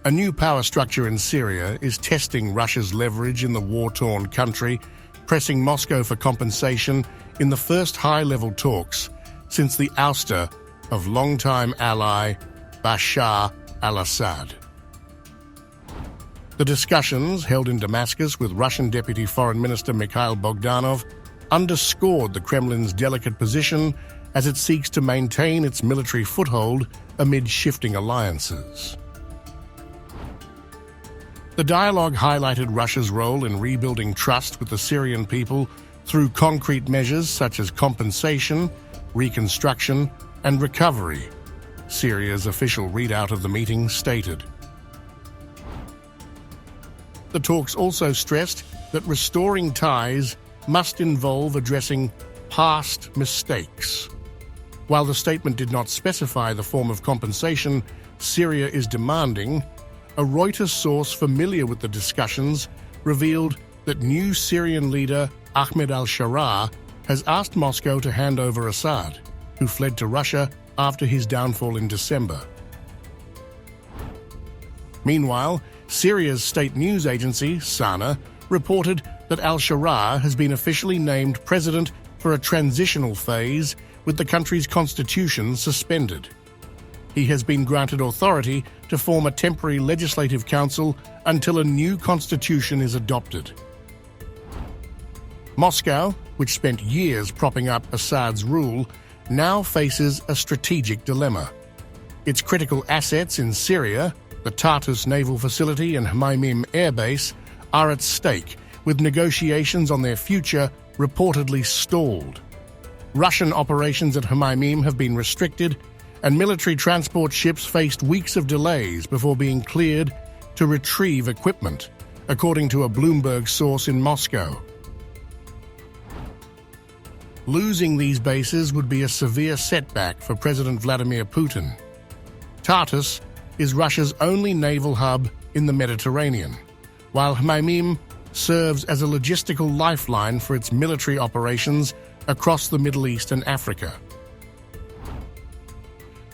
A new power structure in Syria is testing Russia's leverage in the war-torn country, pressing Moscow for compensation in the first high-level talks since the ouster of longtime ally Bashar al-Assad. The discussions held in Damascus with Russian Deputy Foreign Minister Mikhail Bogdanov underscored the Kremlin's delicate position as it seeks to maintain its military foothold amid shifting alliances. The dialogue highlighted Russia's role in rebuilding trust with the Syrian people through concrete measures such as compensation, reconstruction, and recovery, Syria's official readout of the meeting stated. The talks also stressed that restoring ties must involve addressing past mistakes. While the statement did not specify the form of compensation Syria is demanding, a Reuters source familiar with the discussions revealed that new Syrian leader Ahmed al-Sharaa has asked Moscow to hand over Assad, who fled to Russia after his downfall in December. Meanwhile, Syria's state news agency, Sana, reported that al-Sharaa has been officially named president for a transitional phase with the country's constitution suspended. He has been granted authority to form a temporary legislative council until a new constitution is adopted. Moscow, which spent years propping up Assad's rule, now faces a strategic dilemma. Its critical assets in Syria, the Tartus naval facility and Hmeimim air base, are at stake, with negotiations on their future reportedly stalled. Russian operations at Hmeimim have been restricted, and military transport ships faced weeks of delays before being cleared to retrieve equipment, according to a Bloomberg source in Moscow. Losing these bases would be a severe setback for President Vladimir Putin. Tartus is Russia's only naval hub in the Mediterranean, while Hmeimim serves as a logistical lifeline for its military operations across the Middle East and Africa.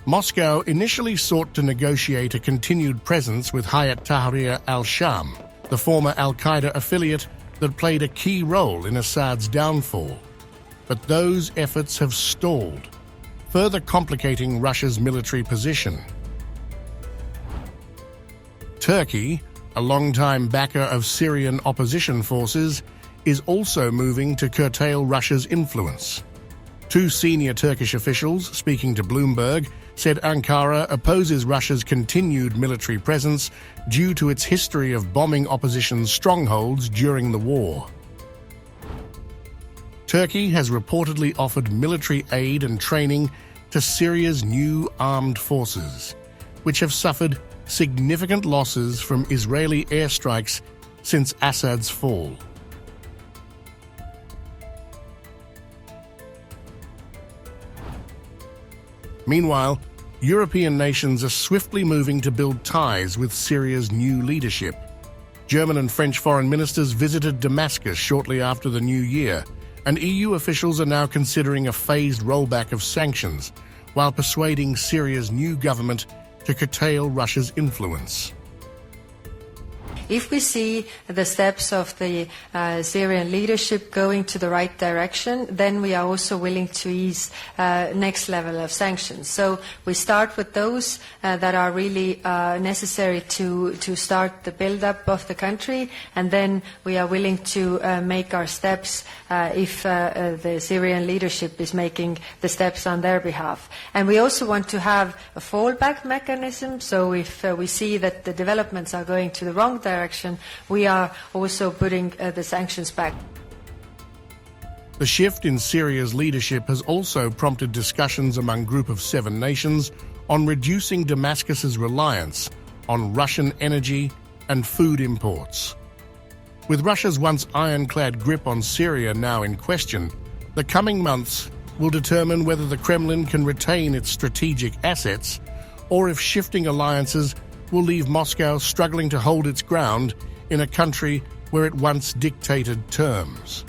Moscow initially sought to negotiate a continued presence with Hayat Tahrir al-Sham, the former al-Qaeda affiliate that played a key role in Assad's downfall. But those efforts have stalled, further complicating Russia's military position. Turkey, a longtime backer of Syrian opposition forces, is also moving to curtail Russia's influence. Two senior Turkish officials, speaking to Bloomberg, said Ankara opposes Russia's continued military presence due to its history of bombing opposition strongholds during the war. Turkey has reportedly offered military aid and training to Syria's new armed forces, which have suffered significant losses from Israeli airstrikes since Assad's fall. Meanwhile, European nations are swiftly moving to build ties with Syria's new leadership. German and French foreign ministers visited Damascus shortly after the new year, and EU officials are now considering a phased rollback of sanctions, while persuading Syria's new government to curtail Russia's influence. If we see the steps of the Syrian leadership going to the right direction, then we are also willing to ease next level of sanctions. So we start with those that are really necessary to start the build-up of the country, and then we are willing to make our steps if the Syrian leadership is making the steps on their behalf. And we also want to have a fallback mechanism, so if we see that the developments are going to the wrong direction, we are also putting the sanctions back. The shift in Syria's leadership has also prompted discussions among Group of 7 nations on reducing Damascus's reliance on Russian energy and food imports. With Russia's once ironclad grip on Syria now in question, the coming months will determine whether the Kremlin can retain its strategic assets or if shifting alliances will leave Moscow struggling to hold its ground in a country where it once dictated terms.